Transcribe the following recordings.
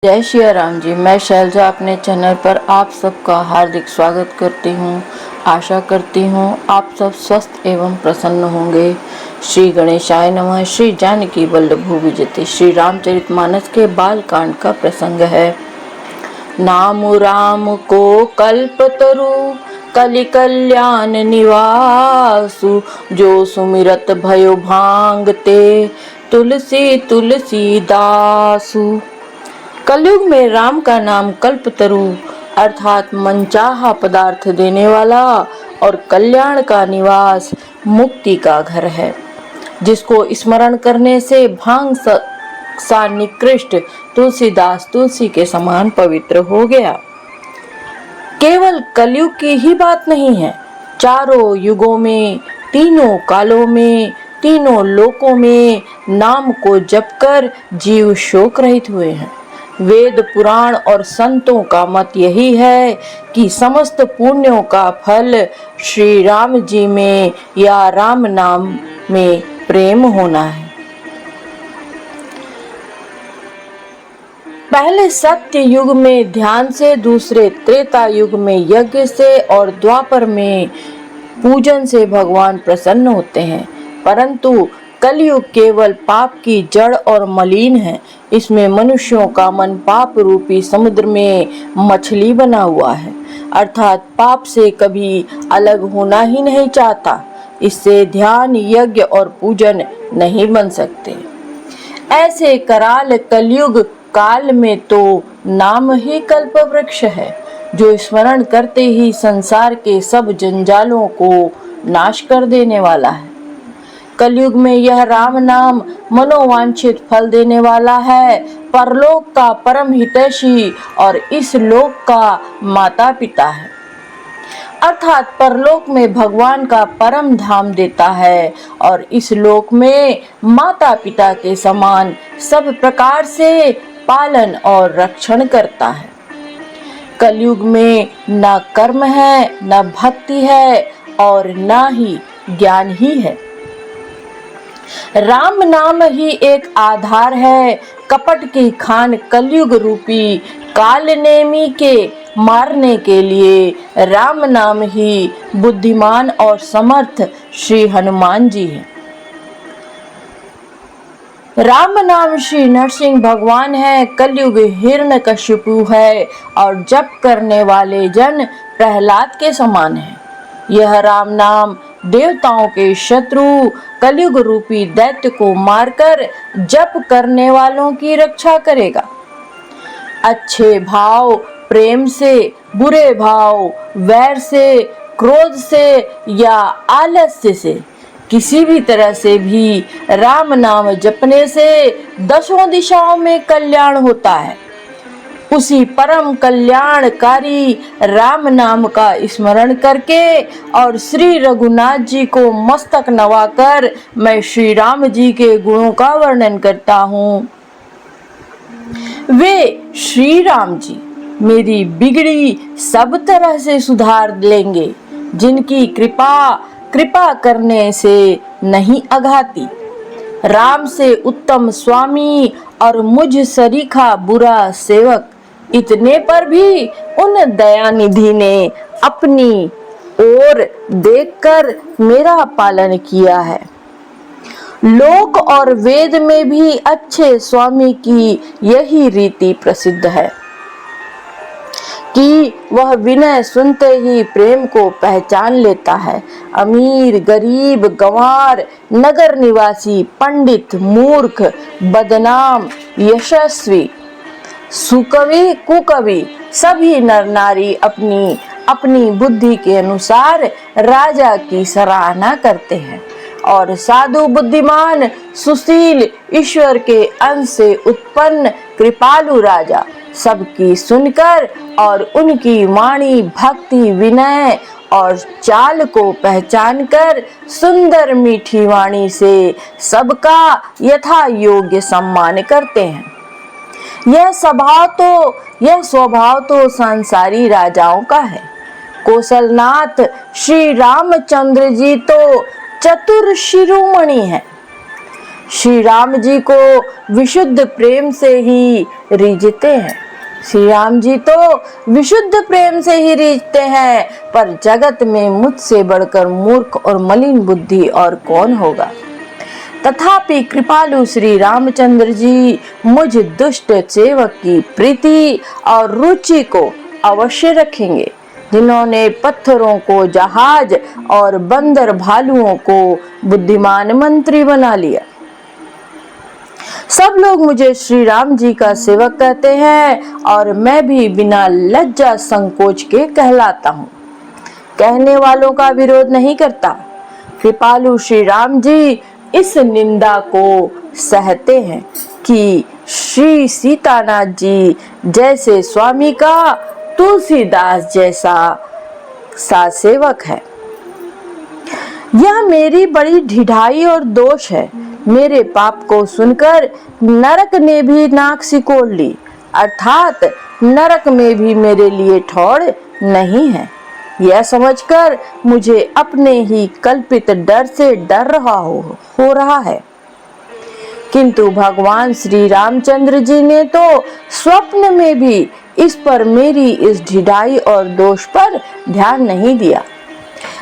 जय श्री राम जी। मैं शैलजा अपने चैनल पर आप सबका हार्दिक स्वागत करती हूँ। आशा करती हूँ आप सब स्वस्थ एवं प्रसन्न होंगे। श्री गणेशाय नमः। श्री जानकी वल्लभो विजयते। श्री रामचरितमानस के बाल कांड का प्रसंग है। नाम राम को कल्पतरु कलि कल्याण निवासु, जो सुमिरत भयो भांगते तुलसी तुलसी दासु। कलयुग में राम का नाम कल्पतरु अर्थात मनचाहा पदार्थ देने वाला और कल्याण का निवास, मुक्ति का घर है, जिसको स्मरण करने से भांग सा निकृष्ट तुलसीदास तुलसी के समान पवित्र हो गया। केवल कलयुग की ही बात नहीं है, चारों युगों में, तीनों कालों में, तीनों लोकों में नाम को जपकर जीव शोक रहित हुए हैं। वेद पुराण और संतों का मत यही है कि समस्त पुण्यों का फल श्री राम जी में या राम नाम में प्रेम होना है। पहले सत्य युग में ध्यान से, दूसरे त्रेता युग में यज्ञ से और द्वापर में पूजन से भगवान प्रसन्न होते हैं, परंतु कलयुग केवल पाप की जड़ और मलिन है। इसमें मनुष्यों का मन पाप रूपी समुद्र में मछली बना हुआ है, अर्थात पाप से कभी अलग होना ही नहीं चाहता। इससे ध्यान, यज्ञ और पूजन नहीं बन सकते। ऐसे कराल कलयुग काल में तो नाम ही कल्प वृक्ष है, जो स्मरण करते ही संसार के सब जंजालों को नाश कर देने वाला है। कलयुग में यह राम नाम मनोवांछित फल देने वाला है, परलोक का परम हितैषी और इस लोक का माता पिता है, अर्थात परलोक में भगवान का परम धाम देता है और इस लोक में माता पिता के समान सब प्रकार से पालन और रक्षण करता है। कलयुग में न कर्म है, न भक्ति है और न ही ज्ञान ही है। राम नाम ही एक आधार है। कपट की खान कलयुग रूपी कालनेमी के मारने के लिए राम नाम ही बुद्धिमान और समर्थ श्री हनुमान जी हैं। राम नाम श्री नरसिंह भगवान है, कलयुग हिरण्यकशिपु है और जप करने वाले जन प्रहलाद के समान है। यह राम नाम देवताओं के शत्रु कलयुग रूपी दैत्य को मारकर जप करने वालों की रक्षा करेगा। अच्छे भाव प्रेम से, बुरे भाव वैर से, क्रोध से या आलस्य से, किसी भी तरह से भी राम नाम जपने से दसों दिशाओं में कल्याण होता है। उसी परम कल्याणकारी राम नाम का स्मरण करके और श्री रघुनाथ जी को मस्तक नवाकर मैं श्री राम जी के गुणों का वर्णन करता हूँ। वे श्री राम जी मेरी बिगड़ी सब तरह से सुधार लेंगे, जिनकी कृपा करने से नहीं अघाती। राम से उत्तम स्वामी और मुझ सरीखा बुरा सेवक, इतने पर भी उन दयानिधि ने अपनी ओर देखकर मेरा पालन किया है। लोक और वेद में भी अच्छे स्वामी की यही रीति प्रसिद्ध है कि वह विनय सुनते ही प्रेम को पहचान लेता है। अमीर, गरीब, गंवार, नगर निवासी, पंडित, मूर्ख, बदनाम, यशस्वी, सुकवि, कुकवि, सभी नर नारी अपनी अपनी बुद्धि के अनुसार राजा की सराहना करते हैं और साधु, बुद्धिमान, सुशील, ईश्वर के अंश से उत्पन्न कृपालु राजा सबकी सुनकर और उनकी वाणी, भक्ति, विनय और चाल को पहचान कर सुंदर मीठी वाणी से सबका यथा योग्य सम्मान करते हैं। यह स्वभाव तो संसारी राजाओं का है। कौशलनाथ श्री रामचंद्र जी तो चतुर शिरोमणि हैं। श्री राम जी को विशुद्ध प्रेम से ही रीझते हैं। श्री राम जी तो विशुद्ध प्रेम से ही रीझते हैं, पर जगत में मुझसे बढ़कर मूर्ख और मलिन बुद्धि और कौन होगा। तथापि कृपालु श्री रामचंद्र जी मुझ दुष्ट सेवक की प्रीति और रुचि को अवश्य रखेंगे, जिन्होंने पत्थरों को जहाज और बंदर भालुओं को बुद्धिमान मंत्री बना लिया। सब लोग मुझे श्री राम जी का सेवक कहते हैं और मैं भी बिना लज्जा संकोच के कहलाता हूँ। कहने वालों का विरोध नहीं करता। कृपालु श्री राम जी इस निंदा को सहते हैं कि श्री सीतानाथ जी जैसे स्वामी का तुलसीदास जैसा सा सेवक है। यह मेरी बड़ी ढिठाई और दोष है। मेरे पाप को सुनकर नरक ने भी नाक सिकोड़ ली, अर्थात नरक में भी मेरे लिए ठौर नहीं है। यह समझकर मुझे अपने ही कल्पित डर से डर हो रहा है। किंतु भगवान श्री रामचंद्र जी ने तो स्वप्न में भी इस पर मेरी इस ढिठाई और दोष पर ध्यान नहीं दिया।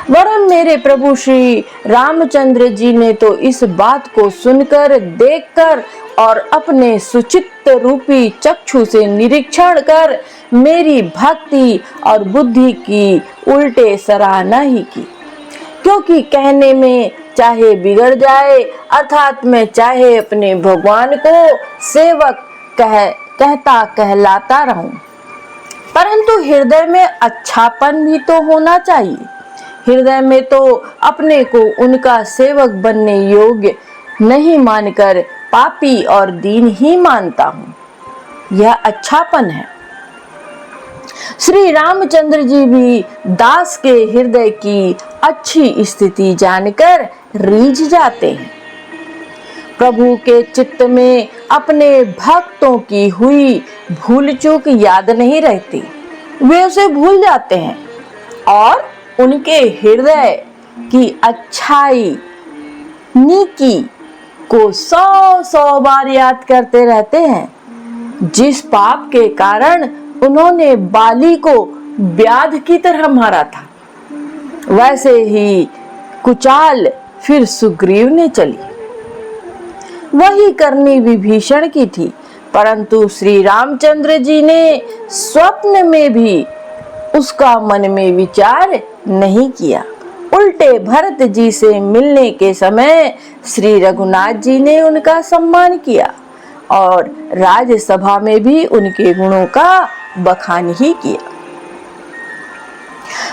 वरन मेरे प्रभु श्री रामचंद्र जी ने तो इस बात को सुनकर, देखकर और अपने सुचित्त रूपी चक्षु से निरीक्षण कर मेरी भक्ति और बुद्धि की उल्टे सराहना ही की। क्योंकि कहने में चाहे बिगड़ जाए, अर्थात मैं चाहे अपने भगवान को सेवक कहता कहलाता रहूं, परंतु हृदय में अच्छापन भी तो होना चाहिए। हृदय में तो अपने को उनका सेवक बनने योग्य नहीं मानकर पापी और दीन ही मानता हूँ। यह अच्छापन है। श्री रामचंद्र जी भी दास के हृदय की अच्छी स्थिति जानकर रीझ जाते हैं। प्रभु के चित्त में अपने भक्तों की हुई भूल चूक याद नहीं रहती, वे उसे भूल जाते हैं और उनके हृदय की अच्छाई, नीकी को 100 बार याद करते रहते हैं। जिस पाप के कारण उन्होंने बाली को व्याध की तरह मारा था, वैसे ही कुचाल फिर सुग्रीव ने चली। वही करनी विभीषण की थी, परंतु श्री रामचंद्र जी ने स्वप्न में भी उसका मन में विचार नहीं किया। उल्टे भरत जी से मिलने के समय श्री रघुनाथ जी ने उनका सम्मान किया और राज्यसभा में भी उनके गुणों का बखान ही किया।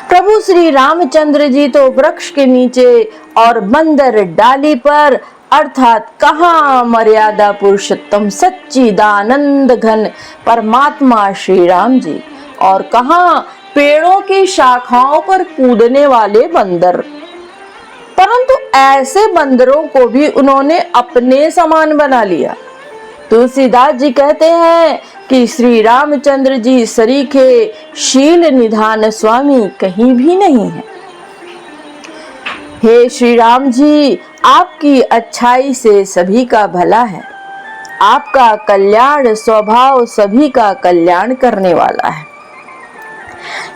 प्रभु श्री रामचंद्र जी तो वृक्ष के नीचे और बंदर डाली पर, अर्थात कहाँ मर्यादा पुरुषोत्तम सच्चिदानंद घन परमात्मा श्री राम जी, और कहाँ पेड़ों की शाखाओं पर कूदने वाले बंदर। परंतु ऐसे बंदरों को भी उन्होंने अपने समान बना लिया। तुलसीदास जी कहते हैं कि श्री रामचंद्र जी सरीखे शील निधान स्वामी कहीं भी नहीं है। हे श्री राम जी, आपकी अच्छाई से सभी का भला है। आपका कल्याण स्वभाव सभी का कल्याण करने वाला है।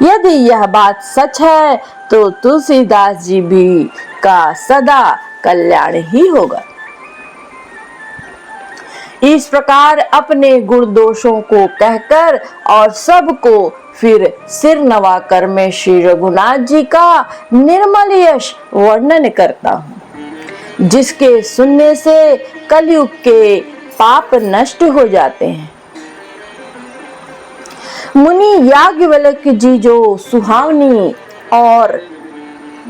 यदि यह बात सच है तो तुलसीदास जी भी का सदा कल्याण ही होगा। इस प्रकार अपने गुण दोषों को कहकर और सबको फिर सिर नवाकर मैं श्री रघुनाथ जी का निर्मल यश वर्णन करता हूँ, जिसके सुनने से कलयुग के पाप नष्ट हो जाते हैं। मुनि याज्ञवल्क्य जी जो सुहावनी और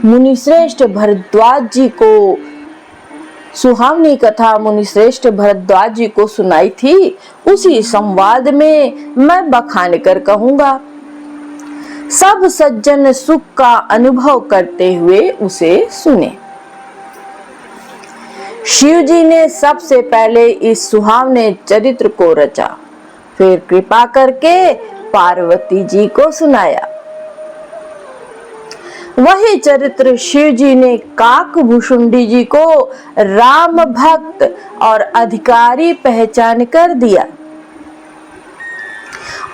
मुनि श्रेष्ठ भरद्वाज जी को सुहावनी कथा मुनि श्रेष्ठ भरद्वाज जी को सुनाई थी, उसी संवाद में मैं बखान कर कहूंगा। सब सज्जन सुख का अनुभव करते हुए उसे सुने। शिव जी ने सबसे पहले इस सुहावने चरित्र को रचा, फिर कृपा करके पार्वती जी को सुनाया। वही चरित्र शिव जी ने काकभूषुंडी जी को राम भक्त और अधिकारी पहचान कर दिया।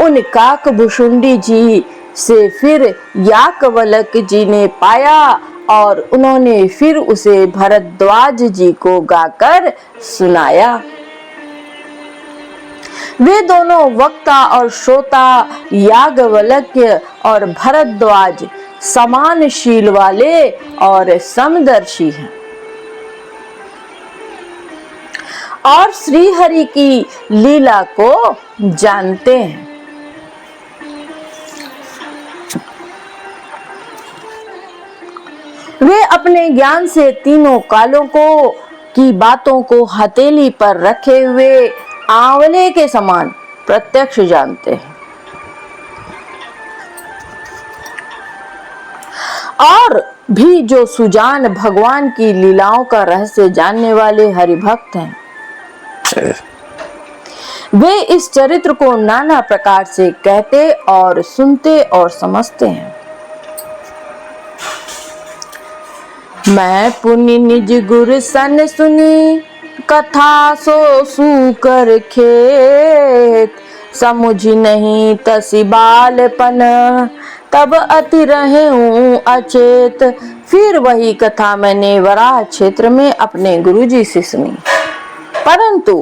उन काकभूषुंडी जी से फिर याकवल्क जी ने पाया और उन्होंने फिर उसे भरद्वाज जी को गाकर सुनाया। वे दोनों वक्ता और श्रोता याज्ञवल्क्य और भरद्वाज समान शील वाले और समदर्शी हैं और श्री हरि की लीला को जानते हैं। वे अपने ज्ञान से तीनों कालों को की बातों को हथेली पर रखे हुए आंवले के समान प्रत्यक्ष जानते हैं और भी जो सुजान भगवान की लीलाओं का रहस्य जानने वाले हरिभक्त हैं, वे इस चरित्र को नाना प्रकार से कहते और सुनते और समझते हैं। मैं पुनि निज गुर सन सुनी कथा सो सूकर खेत, समुझ नहीं तसी बालपन तब अति रहे हूँ अचेत। फिर वही कथा मैंने वराह क्षेत्र में अपने गुरुजी से सुनी, परंतु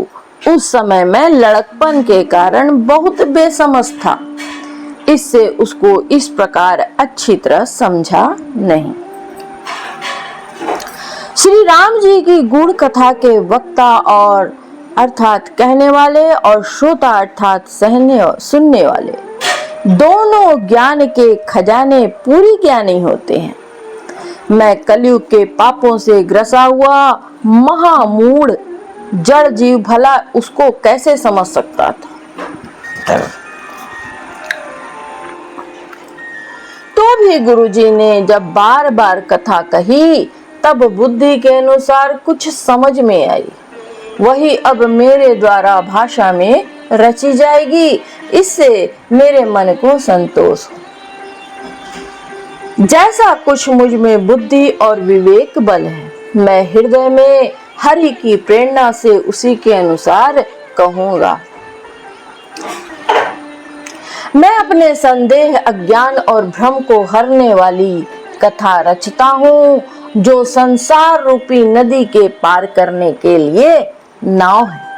उस समय मैं लड़कपन के कारण बहुत बेसमझ था, इससे उसको इस प्रकार अच्छी तरह समझा नहीं। श्री राम जी की गुण कथा के वक्ता और अर्थात कहने वाले और श्रोता अर्थात सुनने वाले दोनों ज्ञान के खजाने पूरी ज्ञानी होते हैं। मैं कलयुग के पापों से ग्रसा हुआ महामूढ़ जड़ जीव भला उसको कैसे समझ सकता था। तो भी गुरुजी ने जब बार बार कथा कही तब बुद्धि के अनुसार कुछ समझ में आई, वही अब मेरे द्वारा भाषा में रची जाएगी, इससे मेरे मन को संतोष हो। जैसा कुछ मुझ में बुद्धि और विवेक बल है, मैं हृदय में हरि की प्रेरणा से उसी के अनुसार कहूंगा। मैं अपने संदेह अज्ञान और भ्रम को हरने वाली कथा रचता हूँ, जो संसार रूपी नदी के पार करने के लिए नाव है।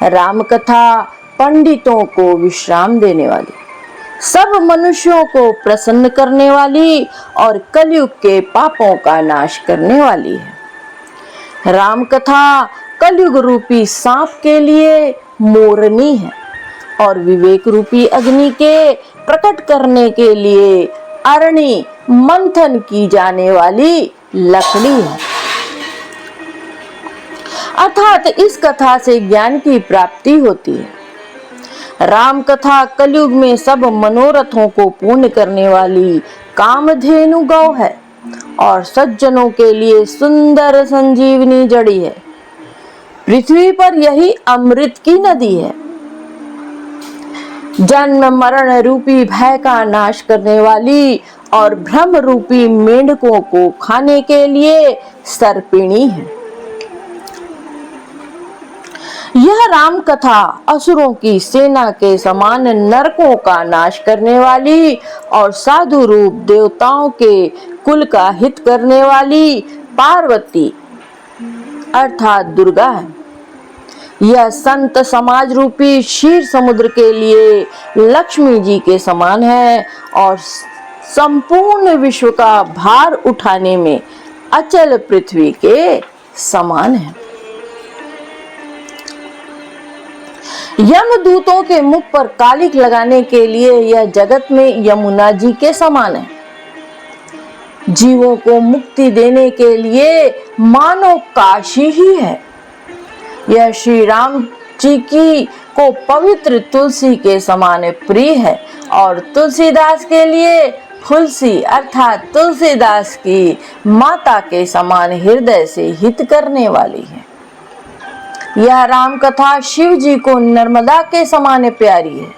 राम कथा पंडितों को विश्राम देने वाली, सब मनुष्यों को प्रसन्न करने वाली और कलयुग के पापों का नाश करने वाली है। राम कथा कलयुग रूपी सांप के लिए मोरनी है और विवेक रूपी अग्नि के प्रकट करने के लिए अरणि मंथन की जाने वाली लकड़ी है। अर्थात इस कथा से ज्ञान की प्राप्ति होती है। राम कथा कलयुग में सब मनोरथों को पूर्ण करने वाली कामधेनु गौ है और सज्जनों के लिए सुंदर संजीवनी जड़ी है। पृथ्वी पर यही अमृत की नदी है। जन्म मरण रूपी भय का नाश करने वाली और भ्रम रूपी मेंढकों को खाने के लिए सर्पिणी है। यह राम कथा असुरों की सेना के समान नरकों का नाश करने वाली और साधु रूप देवताओं के कुल का हित करने वाली पार्वती अर्थात दुर्गा है। यह संत समाज रूपी क्षीर समुद्र के लिए लक्ष्मी जी के समान है और संपूर्ण विश्व का भार उठाने में अचल पृथ्वी के समान है। यमदूतों के मुख पर कालिक लगाने के लिए यह जगत में यमुना जी के समान है। जीवों को मुक्ति देने के लिए मानो काशी ही है। यह श्री राम जी की को पवित्र तुलसी के समान प्रिय है और तुलसीदास के लिए फुलसी अर्थात तुलसीदास की माता के समान हृदय से हित करने वाली है। यह राम कथा शिव जी को नर्मदा के समान प्यारी है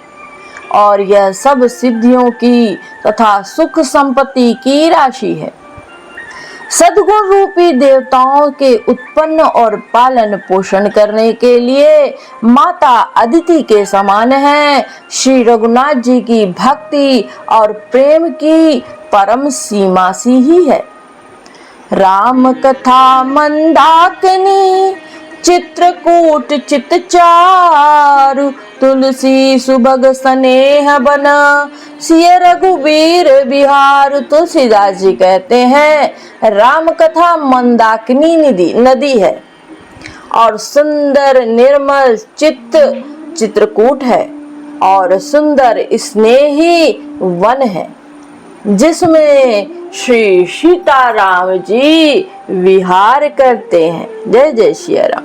और यह सब सिद्धियों की तथा सुख संपत्ति की राशि है। सद्गुण रूपी देवताओं के उत्पन्न और पालन पोषण करने के लिए माता अदिति के समान है। श्री रघुनाथ जी की भक्ति और प्रेम की परम सीमा सी ही है। राम कथा मंदाकिनी चित्रकूट चित चारु, तुलसी सुभग स्नेह बन सिय रघुबीर बिहार। तुलसीदास जी कहते हैं राम कथा मंदाकिनी नदी है और सुंदर निर्मल चित्त चित्रकूट है और सुंदर स्नेही वन है जिसमें श्री सीताराम जी विहार करते हैं। जय जय श्री राम।